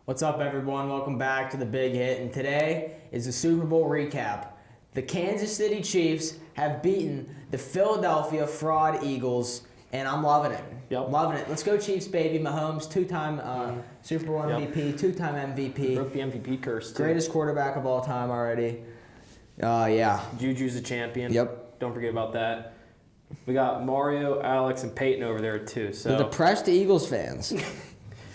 What's up, everyone? Welcome back to The Big Hit, and today is the Super Bowl recap. The Kansas City Chiefs have beaten the Philadelphia Fraud Eagles, and I'm loving it. Yep. Loving it. Let's go Chiefs, baby. Mahomes, two-time Super Bowl MVP, two-time MVP. Broke the MVP curse, too. Greatest quarterback of all time already. Yeah. Juju's a champion. Yep. Don't forget about that. We got Maurio, Alex, and Peyton over there, too. So. The depressed Eagles fans.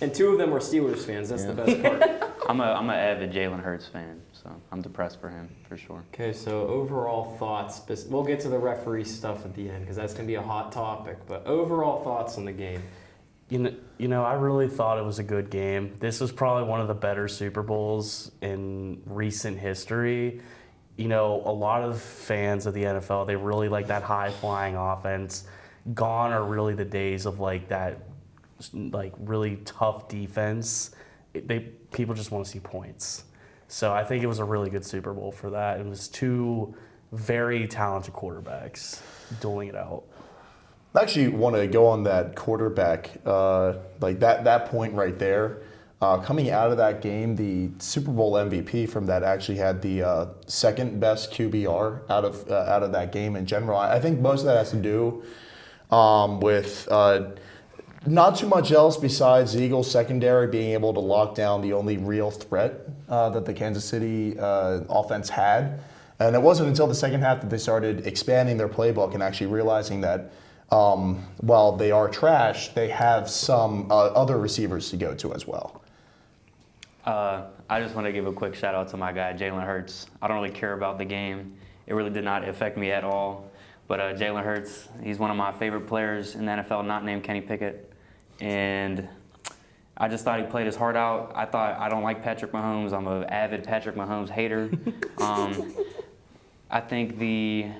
And two of them were Steelers fans. That's the best part. I'm an avid Jalen Hurts fan, so I'm depressed for him, for sure. Okay, so overall thoughts. We'll get to the referee stuff at the end because that's going to be a hot topic. But overall thoughts on the game. You know, I really thought it was a good game. This was probably one of the better Super Bowls in recent history. You know, a lot of fans of the NFL, they really like that high-flying offense. Gone are really the days of like that, like really tough defense. People just want to see points. So I think it was a really good Super Bowl for that. It was two very talented quarterbacks dueling it out. I actually want to go on that quarterback, like that point right there. Coming out of that game, the Super Bowl MVP from that actually had the second best QBR out of that game in general. I think most of that has to do with not too much else besides the Eagles secondary being able to lock down the only real threat that the Kansas City offense had. And it wasn't until the second half that they started expanding their playbook and actually realizing that while they are trash, they have some other receivers to go to as well. I just want to give a quick shout out to my guy, Jalen Hurts. I don't really care about the game. It really did not affect me at all. But Jalen Hurts, he's one of my favorite players in the NFL, not named Kenny Pickett. And I just thought he played his heart out. I don't like Patrick Mahomes. I'm an avid Patrick Mahomes hater. I think the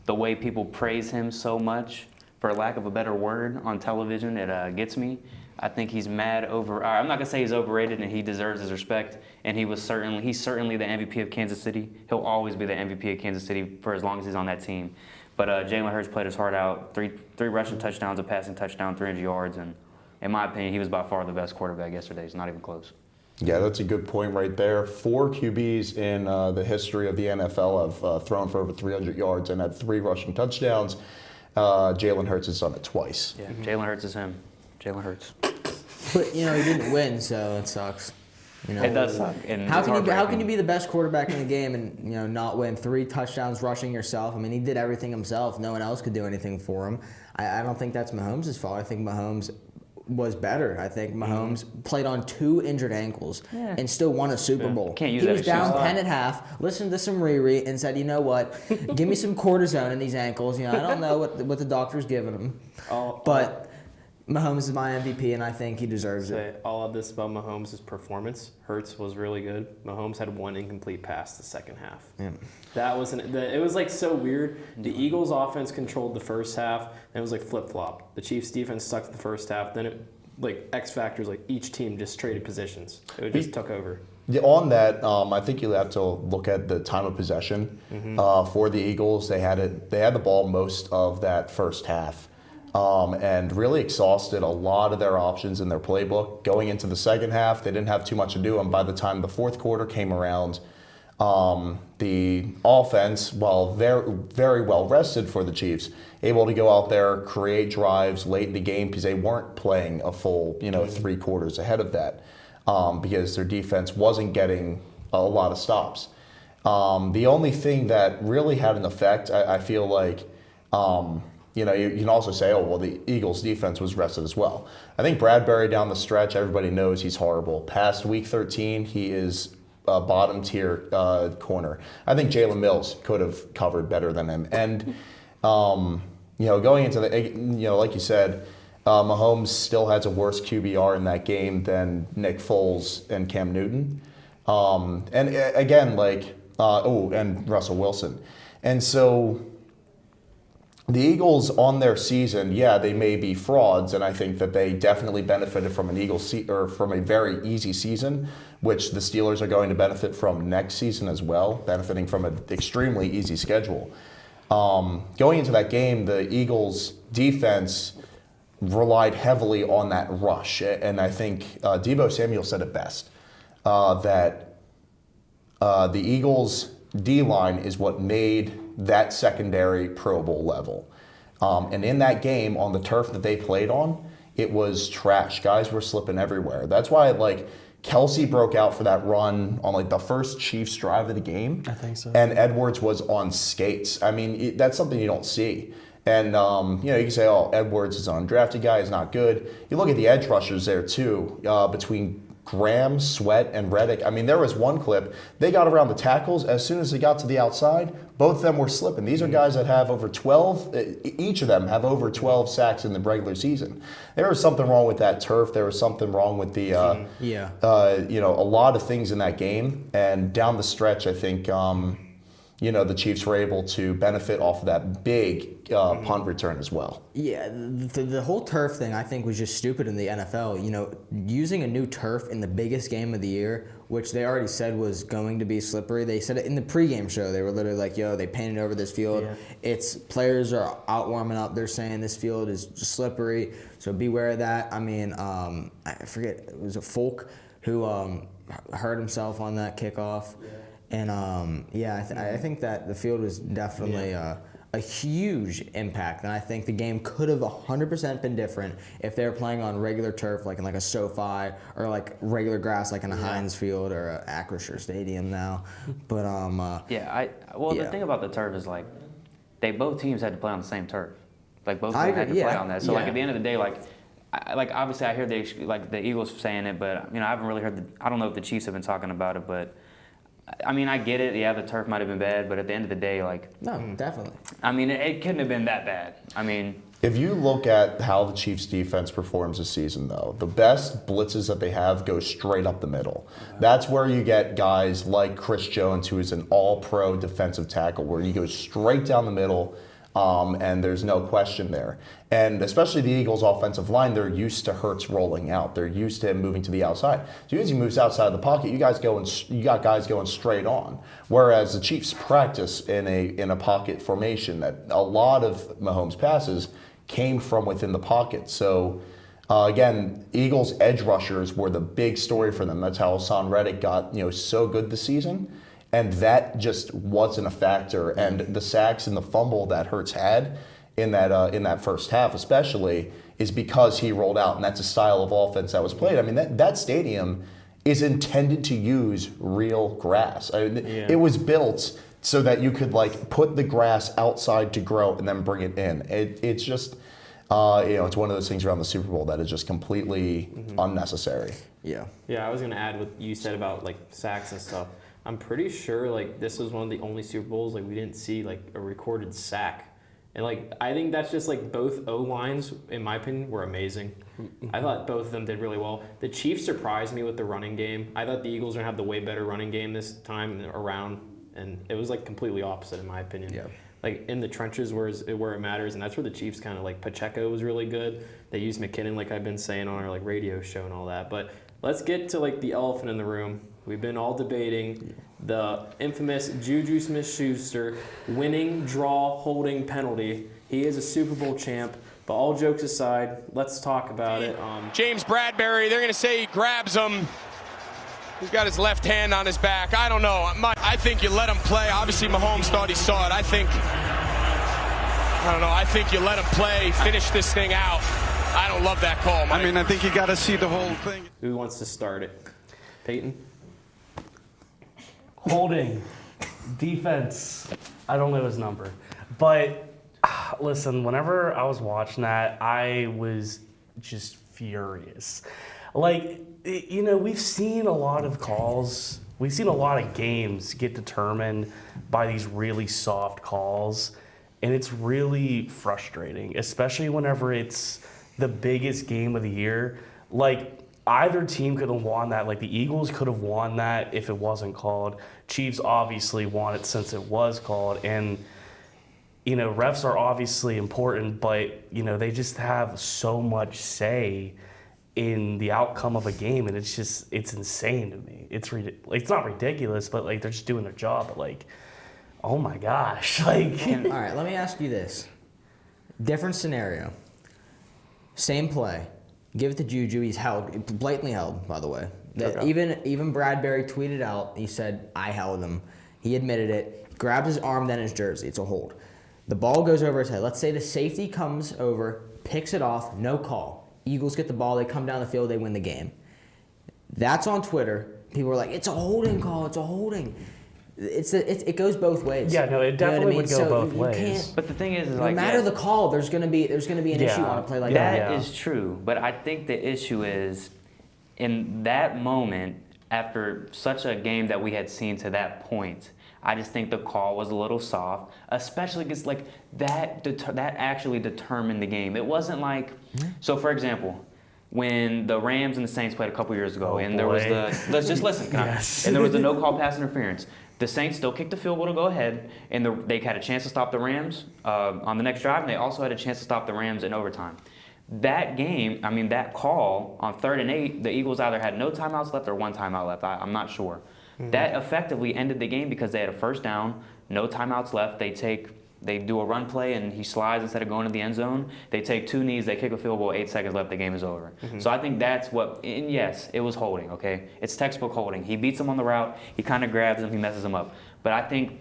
way people praise him so much, for lack of a better word, on television, it gets me. I think he's mad over. I'm not gonna say he's overrated, and he deserves his respect. And he's certainly the MVP of Kansas City. He'll always be the MVP of Kansas City for as long as he's on that team. But Jalen Hurts played his heart out. Three rushing touchdowns, a passing touchdown, 300 yards, and in my opinion, he was by far the best quarterback yesterday. It's not even close. Yeah, that's a good point right there. 4 QBs in the history of the NFL have thrown for over 300 yards and had 3 rushing touchdowns. Jalen Hurts has done it twice. Yeah, Jalen Hurts is him. Jalen Hurts. But, he didn't win, so it sucks. It does suck. And How can you be the best quarterback in the game and not win 3 touchdowns rushing yourself? I mean, he did everything himself. No one else could do anything for him. I don't think that's Mahomes' fault. I think Mahomes was better. I think Mahomes played on 2 injured ankles and still won a Super Bowl. Can't use he that was down excuse. 10.5, listened to some Riri, and said, you know what, give me some cortisone in these ankles. I don't know what the doctor's giving him. But Mahomes is my MVP, and I think he deserves it. All of this about Mahomes' performance. Hurts was really good. Mahomes had 1 incomplete pass the second half. Yeah. That was it was like so weird. The Eagles' offense controlled the first half, and it was like flip-flop. The Chiefs' defense sucked the first half. Then it X factors, like each team just traded positions. It just took over. Yeah, on that, I think you have to look at the time of possession for the Eagles. They had the ball most of that first half. And really exhausted a lot of their options in their playbook. Going into the second half, they didn't have too much to do, and by the time the fourth quarter came around, the offense, while very, very well rested for the Chiefs, able to go out there, create drives late in the game because they weren't playing a full, 3 quarters ahead of that because their defense wasn't getting a lot of stops. The only thing that really had an effect, I feel like, you can also say, the Eagles' defense was rested as well. I think Bradbury down the stretch, everybody knows he's horrible. Past week 13, he is a bottom tier corner. I think Jalen Mills could have covered better than him. And, going into like you said, Mahomes still has a worse QBR in that game than Nick Foles and Cam Newton. And again, and Russell Wilson. And so the Eagles on their season, they may be frauds, and I think that they definitely benefited from from a very easy season, which the Steelers are going to benefit from next season as well, benefiting from an extremely easy schedule. Going into that game, the Eagles' defense relied heavily on that rush. And I think Deebo Samuel said it best, that the Eagles' D-line is what made that secondary Pro Bowl level. And in that game, on the turf that they played on, it was trash. Guys were slipping everywhere. That's why, like, Kelsey broke out for that run on, like, the first Chiefs drive of the game. I think so. And Edwards was on skates. I mean, that's something you don't see. And, you can say, oh, Edwards is an undrafted guy, he's not good. You look at the edge rushers there, too, between Graham, Sweat, and Reddick. I mean, there was one clip. They got around the tackles. As soon as they got to the outside, both of them were slipping. These are guys that have over 12, each of them have over 12 sacks in the regular season. There was something wrong with that turf. There was something wrong with the, a lot of things in that game. And down the stretch, I think, the Chiefs were able to benefit off of that big punt return as well. Yeah, the whole turf thing I think was just stupid in the NFL. Using a new turf in the biggest game of the year, which they already said was going to be slippery. They said it in the pregame show. They were literally like, they painted over this field. Yeah. It's players are out warming up. They're saying this field is slippery, so beware of that. I mean, I forget, it was a Folk who hurt himself on that kickoff. Yeah. And I think that the field was definitely a huge impact, and I think the game could have 100% been different if they were playing on regular turf, like in like a SoFi, or like regular grass, like in a Heinz Field or a Acrisure Stadium now. But the thing about the turf is, like, both teams had to play on the same turf. Like, both teams had to play on that. So like at the end of the day, like obviously I hear the Eagles saying it, but I haven't really heard I don't know if the Chiefs have been talking about it, but. I mean, I get it. Yeah, the turf might have been bad, but at the end of the day, no, definitely. I mean, it couldn't have been that bad. I mean, if you look at how the Chiefs' defense performs this season, though, the best blitzes that they have go straight up the middle. That's where you get guys like Chris Jones, who is an all-pro defensive tackle, where he goes straight down the middle. And there's no question there. And especially the Eagles' offensive line, they're used to Hurts rolling out. They're used to him moving to the outside. As soon as he moves outside of the pocket, you got guys going straight on. Whereas the Chiefs practice in a pocket formation that a lot of Mahomes' passes came from within the pocket. So again, Eagles' edge rushers were the big story for them. That's how Hassan Reddick got so good this season. And that just wasn't a factor. And the sacks and the fumble that Hurts had in that first half especially is because he rolled out, and that's a style of offense that was played. I mean, that stadium is intended to use real grass. It was built so that you could put the grass outside to grow and then bring it in. It's just, it's one of those things around the Super Bowl that is just completely unnecessary. Yeah. Yeah, I was going to add what you said about sacks and stuff. I'm pretty sure this was one of the only Super Bowls we didn't see a recorded sack, and I think that's just both O lines, in my opinion, were amazing. I thought both of them did really well. The Chiefs surprised me with the running game. I thought the Eagles were gonna have the way better running game this time around, and it was completely opposite in my opinion. Yeah. In the trenches where it matters, and that's where the Chiefs kind of Pacheco was really good. They used McKinnon, like I've been saying on our radio show and all that. But let's get to the elephant in the room. We've been all debating the infamous Juju Smith-Schuster winning, draw, holding penalty. He is a Super Bowl champ, but all jokes aside, let's talk about it. James Bradbury, they're going to say he grabs him. He's got his left hand on his back. I don't know. I think you let him play. Obviously, Mahomes thought he saw it. I think you let him play, finish this thing out. I don't love that call, Mike. I think you got to see the whole thing. Who wants to start it? Peyton? Holding, defense, I don't know his number. But listen, whenever I was watching that, I was just furious. We've seen a lot of calls. We've seen a lot of games get determined by these really soft calls. And it's really frustrating, especially whenever it's the biggest game of the year. Either team could have won that. The Eagles could have won that if it wasn't called. Chiefs obviously won it since it was called. And, refs are obviously important, but, they just have so much say in the outcome of a game. And it's insane to me. It's not ridiculous, but, they're just doing their job. But, oh, my gosh. All right, let me ask you this. Different scenario. Same play. Give it to Juju. He's held, blatantly held, by the way. Okay. Even Bradbury tweeted out, he said, I held him. He admitted it. Grabbed his arm, then his jersey. It's a hold. The ball goes over his head. Let's say the safety comes over, picks it off, no call. Eagles get the ball, they come down the field, they win the game. That's on Twitter. People are like, it's a holding call, it's a holding. It goes both ways. Yeah, no, it definitely would go both you ways. can't- But the thing is No like matter the call, there's gonna be an issue on a play like that. That is true, but I think the issue is in that moment, after such a game that we had seen to that point, I just think the call was a little soft, especially because like that actually determined the game. It wasn't like, so for example, when the Rams and the Saints played a couple years ago, and there was let's just listen, and there was the no call pass interference. The Saints still kicked the field goal to go ahead, and they had a chance to stop the Rams on the next drive, and they also had a chance to stop the Rams in overtime. That game, I mean, that call on 3rd and 8, the Eagles either had no timeouts left or 1 timeout left. I'm not sure. That effectively ended the game because they had a first down, no timeouts left. They do a run play, and he slides instead of going to the end zone. They take 2 knees, they kick a field goal, 8 seconds left, the game is over. So I think that's what, and yes, it was holding, okay? It's textbook holding. He beats him on the route, he kind of grabs him, he messes him up. But I think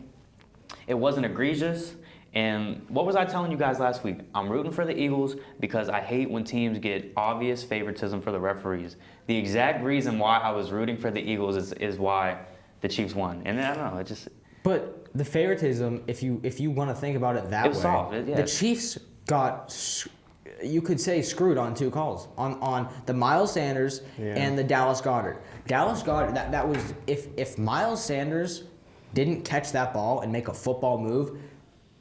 it wasn't egregious. And what was I telling you guys last week? I'm rooting for the Eagles because I hate when teams get obvious favoritism for the referees. The exact reason why I was rooting for the Eagles is why the Chiefs won. And I don't know, it just... But the favoritism, if you want to think about it that It way, was soft, yeah. the Chiefs got, you could say, screwed on 2 calls. On the Miles Sanders and the Dallas Goedert. Dallas Goedert, that was, if Miles Sanders didn't catch that ball and make a football move,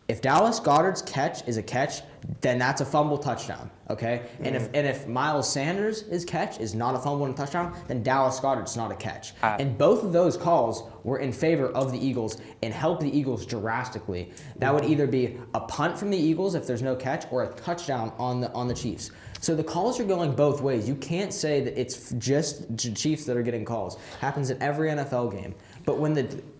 if Dallas Goedert's catch is a catch, then that's a fumble touchdown, okay? And if Miles Sanders' catch is not a fumble and a touchdown, then Dallas Goedert's not a catch. And both of those calls were in favor of the Eagles and helped the Eagles drastically. That would either be a punt from the Eagles if there's no catch or a touchdown on the Chiefs. So the calls are going both ways. You can't say that it's just the Chiefs that are getting calls. Happens in every NFL game. But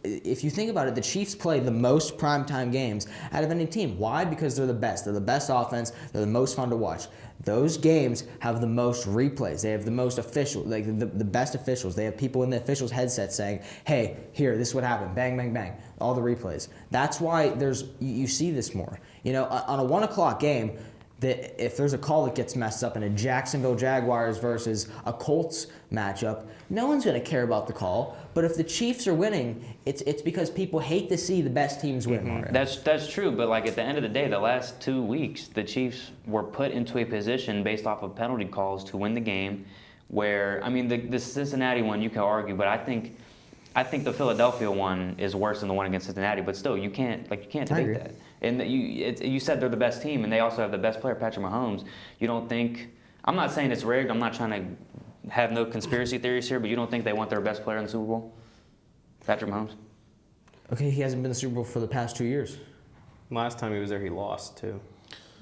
if you think about it, the Chiefs play the most primetime games out of any team. Why? Because they're the best. They're the best offense. They're the most fun to watch. Those games have the most replays. They have the most officials, like the best officials. They have people in the officials' headsets saying, "Hey, here, this is what happened. Bang, bang, bang." All the replays. That's why you see this more. You know, on a 1 o'clock game, that if there's a call that gets messed up in a Jacksonville Jaguars versus a Colts matchup, no one's going to care about the call. But if the Chiefs are winning, it's because people hate to see the best teams win. Mario. That's true, but like at the end of the day, the last 2 weeks, the Chiefs were put into a position based off of penalty calls to win the game. Where I mean, the Cincinnati one you can argue, but I think the Philadelphia one is worse than the one against Cincinnati. But still, you can't debate that. And you said they're the best team, and they also have the best player, Patrick Mahomes. You don't think? I'm not saying it's rigged. I'm not trying to have no conspiracy theories here, but you don't think they want their best player in the Super Bowl, Patrick Mahomes? Okay, he hasn't been in the Super Bowl for the past 2 years. Last time he was there, he lost too.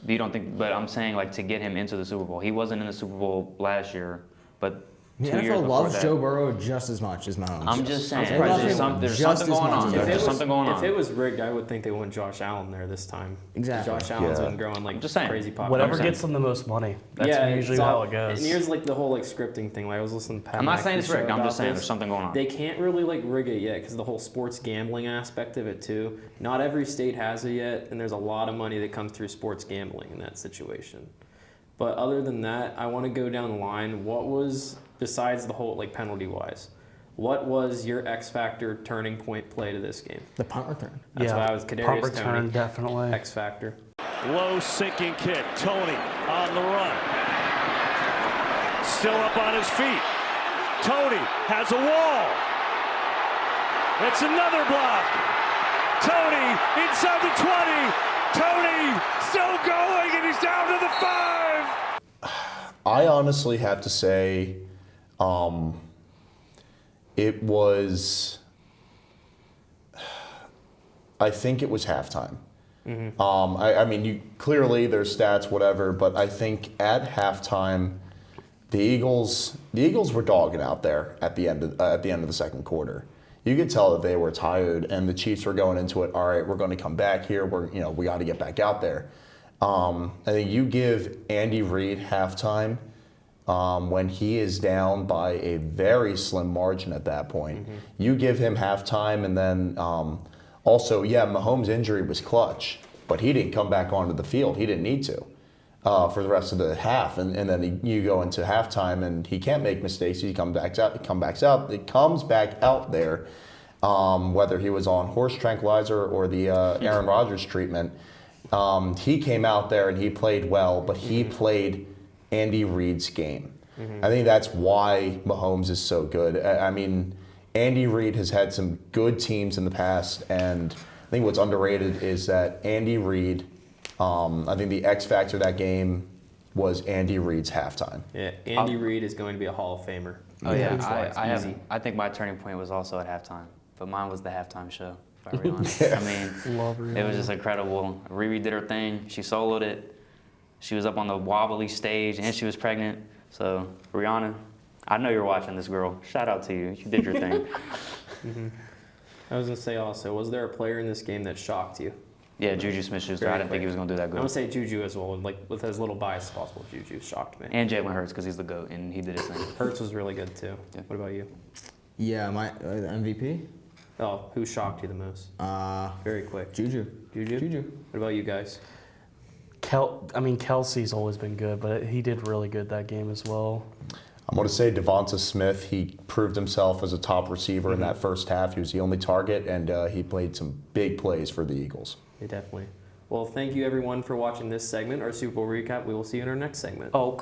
You don't think? But I'm saying like to get him into the Super Bowl. He wasn't in the Super Bowl last year, but. The 2 years NFL before loves that. Joe Burrow just as much as Mahomes. I'm just saying, They love him there's just something as going much on. as There's Mahomes. something going on. If it was rigged, I would think they want Josh Allen there this time. Exactly. Josh Allen's Yeah. been growing like just saying. crazy popular. Whatever saying. gets them the most money. That's usually it's how all- it goes. And here's like the whole like scripting thing. Like I was listening to Pat I'm not McAfee's saying it's rigged. show I'm just about saying this. there's something going on. They can't really like rig it yet because the whole sports gambling aspect of it too. Not every state has it yet, and there's a lot of money that comes through sports gambling in that situation. But other than that, I want to go down the line. What was, besides the whole like penalty wise, what was your X factor turning point play to this game? The punt return. That's yeah, why I was punt Kadarius return, Toney. definitely. X factor. Low sinking kick. Tony on the run. Still up on his feet. Tony has a wall. It's another block. Tony inside the 20. Tony still going, and he's down to the 5. I honestly have to say, it was. I think it was halftime. I mean, clearly there's stats, whatever, but I think at halftime, the Eagles were dogging out there at the end of the second quarter. You could tell that they were tired, and the Chiefs were going into it. All right, we're going to come back here. We got to get back out there. I think you give Andy Reid halftime when he is down by a very slim margin at that point. You give him halftime, and then also, yeah, Mahomes' injury was clutch, but he didn't come back onto the field. He didn't need to for the rest of the half, and then you go into halftime, and he can't make mistakes. He comes back out there, whether he was on horse tranquilizer or the Aaron Rodgers treatment. He came out there and he played well, but he played Andy Reid's game. I think that's why Mahomes is so good. I mean, Andy Reid has had some good teams in the past, and I think what's underrated is that Andy Reid, I think the X factor of that game was Andy Reid's halftime. Yeah, Andy Reid is going to be a Hall of Famer. Oh yeah, I think my turning point was also at halftime, but mine was the halftime show. If I were honest. I mean, it was just incredible. Riri did her thing. She soloed it. She was up on the wobbly stage, and she was pregnant. So, Rihanna, I know you're watching this, girl. Shout out to you. You did your thing. I was going to say also, was there a player in this game that shocked you? Yeah, Juju Smith-Schuster. I didn't think he was going to do that good. I'm going to say Juju as well, like with as little bias as possible. Juju shocked me. And Jalen Hurts, because he's the GOAT, and he did his thing. Hurts was really good, too. Yeah. What about you? Yeah, my MVP? Oh, who shocked you the most? Very quick. Juju. Juju? What about you guys? Kelsey's always been good, but he did really good that game as well. I'm going to say Devonta Smith. He proved himself as a top receiver in that first half. He was the only target, and he played some big plays for the Eagles. Yeah, definitely. Well, thank you everyone for watching this segment, our Super Bowl recap. We will see you in our next segment. Oh,